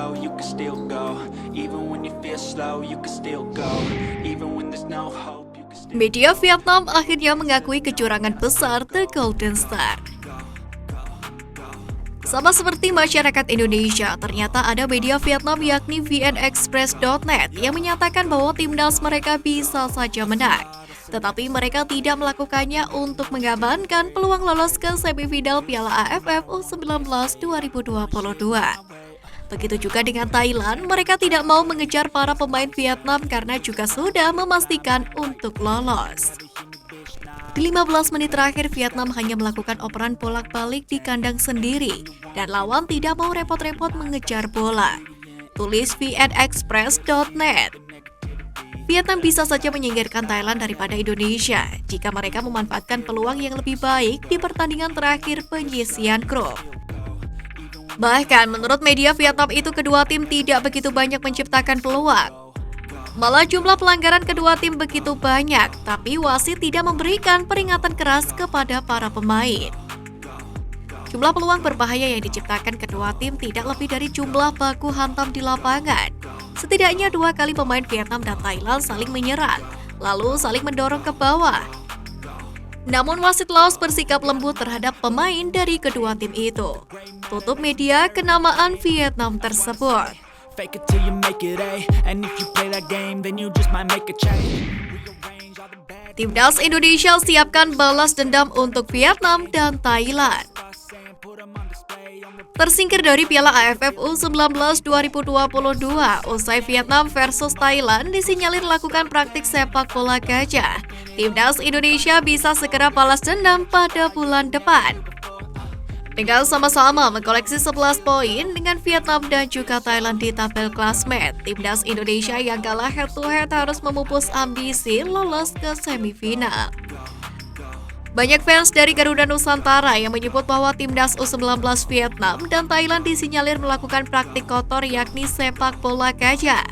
slow, you can still go. Even when you feel slow, you can still go. Even when there's no hope, you can still go. Media Vietnam akhirnya mengakui kecurangan besar The Golden Star. Sama seperti masyarakat Indonesia, ternyata ada media Vietnam yakni vnexpress.net yang menyatakan bahwa timnas mereka bisa saja menang. Tetapi mereka tidak melakukannya untuk mengamankan peluang lolos ke semifinal Piala AFF U19 2022. Begitu juga dengan Thailand, mereka tidak mau mengejar para pemain Vietnam karena juga sudah memastikan untuk lolos. Di 15 menit terakhir, Vietnam hanya melakukan operan bolak-balik di kandang sendiri dan lawan tidak mau repot-repot mengejar bola. Tulis vnexpress.net. Vietnam bisa saja menyingkirkan Thailand daripada Indonesia jika mereka memanfaatkan peluang yang lebih baik di pertandingan terakhir penyisian grup. Bahkan menurut media Vietnam itu kedua tim tidak begitu banyak menciptakan peluang. Malah jumlah pelanggaran kedua tim begitu banyak, tapi wasit tidak memberikan peringatan keras kepada para pemain. Jumlah peluang berbahaya yang diciptakan kedua tim tidak lebih dari jumlah baku hantam di lapangan. Setidaknya 2 kali pemain Vietnam dan Thailand saling menyerang, lalu saling mendorong ke bawah. Namun wasit Laos bersikap lembut terhadap pemain dari kedua tim itu. Tutup media kenamaan Vietnam tersebut. Fake it till you make it A. And if you play that game, then you just might make a change. Timnas Indonesia siapkan balas dendam untuk Vietnam dan Thailand. Tersingkir dari Piala AFF U19 2022 usai Vietnam versus Thailand disinyalir lakukan praktik sepak bola gajah. Timnas Indonesia bisa segera balas dendam pada bulan depan. Dengan sama-sama mengkoleksi 11 poin dengan Vietnam dan juga Thailand di tabel klasmen, Timnas Indonesia yang kalah head-to-head harus memupus ambisi lolos ke semifinal. Banyak fans dari Garuda Nusantara yang menyebut bahwa Timnas U19 Vietnam dan Thailand disinyalir melakukan praktik kotor yakni sepak bola gajah.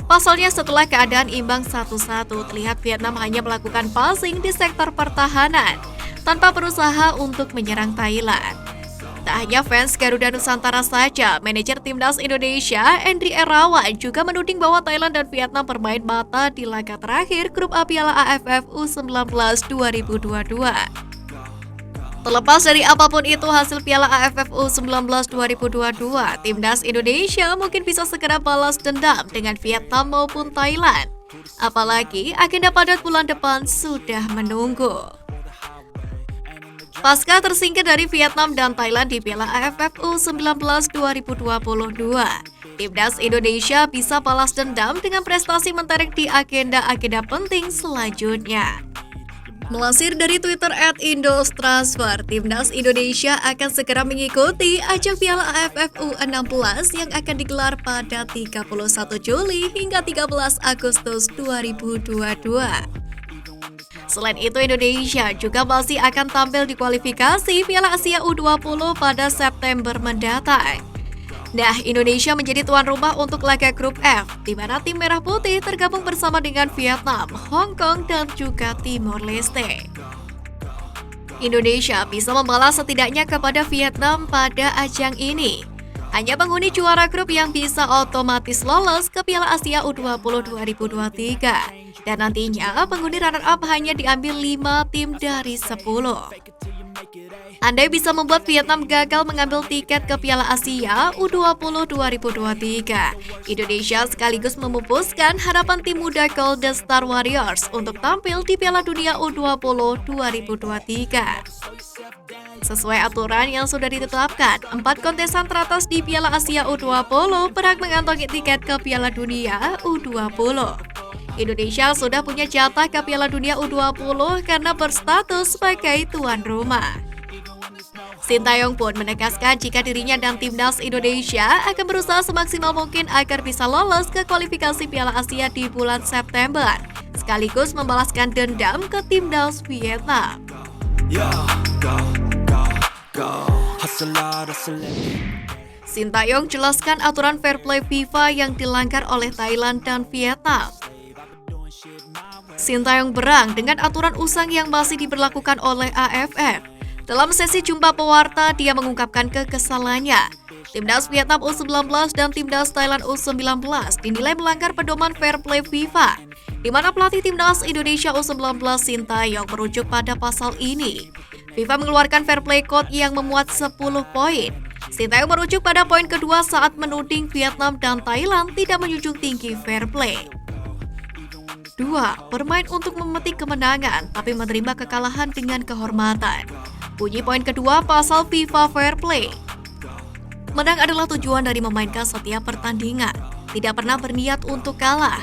Pasalnya setelah keadaan imbang 1-1, terlihat Vietnam hanya melakukan passing di sektor pertahanan tanpa berusaha untuk menyerang Thailand. Tak hanya fans Garuda Nusantara saja, manajer Timnas Indonesia, Endri Erawan, juga menuding bahwa Thailand dan Vietnam bermain mata di laga terakhir Grup A Piala AFF U19 2022. Terlepas dari apapun itu hasil Piala AFF U19 2022, Timnas Indonesia mungkin bisa segera balas dendam dengan Vietnam maupun Thailand. Apalagi agenda padat bulan depan sudah menunggu. Pasca tersingkir dari Vietnam dan Thailand di Piala AFF U19 2022, Timnas Indonesia bisa balas dendam dengan prestasi mentereng di agenda-agenda penting selanjutnya. Melansir dari Twitter @indostransfer, Timnas Indonesia akan segera mengikuti ajang Piala AFF U16 yang akan digelar pada 31 Juli hingga 13 Agustus 2022. Selain itu, Indonesia juga masih akan tampil di kualifikasi Piala Asia U20 pada September mendatang. Nah, Indonesia menjadi tuan rumah untuk laga grup F, di mana tim Merah Putih tergabung bersama dengan Vietnam, Hong Kong, dan juga Timor Leste. Indonesia bisa membalas setidaknya kepada Vietnam pada ajang ini. Hanya penghuni juara grup yang bisa otomatis lolos ke Piala Asia U20 2023. Dan nantinya penghuni runner-up hanya diambil 5 tim dari 10. Andai bisa membuat Vietnam gagal mengambil tiket ke Piala Asia U20 2023, Indonesia sekaligus memupuskan harapan tim muda Golden Star Warriors untuk tampil di Piala Dunia U20 2023. Sesuai aturan yang sudah ditetapkan, 4 kontesan teratas di Piala Asia U20 berhak mengantongi tiket ke Piala Dunia U20. Indonesia sudah punya jatah ke Piala Dunia U20 karena berstatus sebagai tuan rumah. Sintayong pun menegaskan jika dirinya dan Timnas Indonesia akan berusaha semaksimal mungkin agar bisa lolos ke kualifikasi Piala Asia di bulan September, sekaligus membalaskan dendam ke Timnas Vietnam. Sintayong jelaskan aturan fair play FIFA yang dilanggar oleh Thailand dan Vietnam. Sintayong berang dengan aturan usang yang masih diberlakukan oleh AFF. Dalam sesi jumpa pewarta, dia mengungkapkan kekesalannya. Timnas Vietnam U19 dan Timnas Thailand U19 dinilai melanggar pedoman fair play FIFA, di mana pelatih Timnas Indonesia U19 Sintayong merujuk pada pasal ini. FIFA mengeluarkan fair play code yang memuat 10 poin. Sintayong merujuk pada poin kedua saat menuding Vietnam dan Thailand tidak menjunjung tinggi fair play. 2. Bermain untuk memetik kemenangan, tapi menerima kekalahan dengan kehormatan. Bunyi poin kedua pasal FIFA Fair Play. Menang adalah tujuan dari memainkan setiap pertandingan, tidak pernah berniat untuk kalah.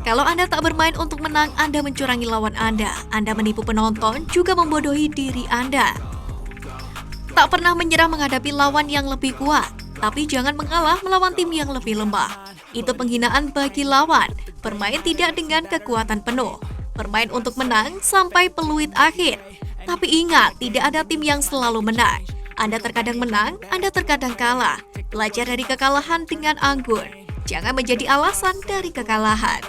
Kalau Anda tak bermain untuk menang, Anda mencurangi lawan Anda menipu penonton, juga membodohi diri Anda. Tak pernah menyerah menghadapi lawan yang lebih kuat, tapi jangan mengalah melawan tim yang lebih lemah. Itu penghinaan bagi lawan. Bermain tidak dengan kekuatan penuh. Bermain untuk menang sampai peluit akhir. Tapi ingat, tidak ada tim yang selalu menang. Anda terkadang menang, Anda terkadang kalah. Belajar dari kekalahan dengan anggun. Jangan menjadi alasan dari kekalahan.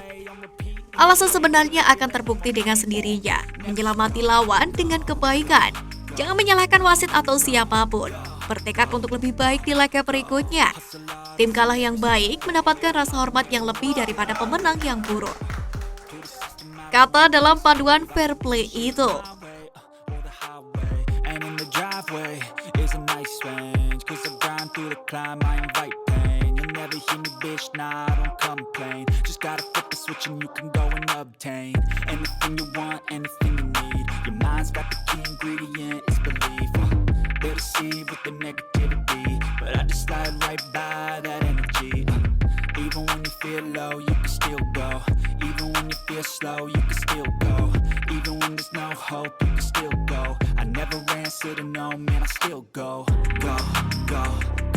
Alasan sebenarnya akan terbukti dengan sendirinya. Menyelamati lawan dengan kebaikan. Jangan menyalahkan wasit atau siapapun. Bertekad untuk lebih baik di laga berikutnya. Tim kalah yang baik mendapatkan rasa hormat yang lebih daripada pemenang yang buruk. Kata dalam panduan fair play itu. They're deceived with the negativity, but I just slide right by that energy. Even when you feel low, you can still go. Even when you feel slow, you can still go. Even when there's no hope, you can still go. I never answer to no, man, I still go, go, go.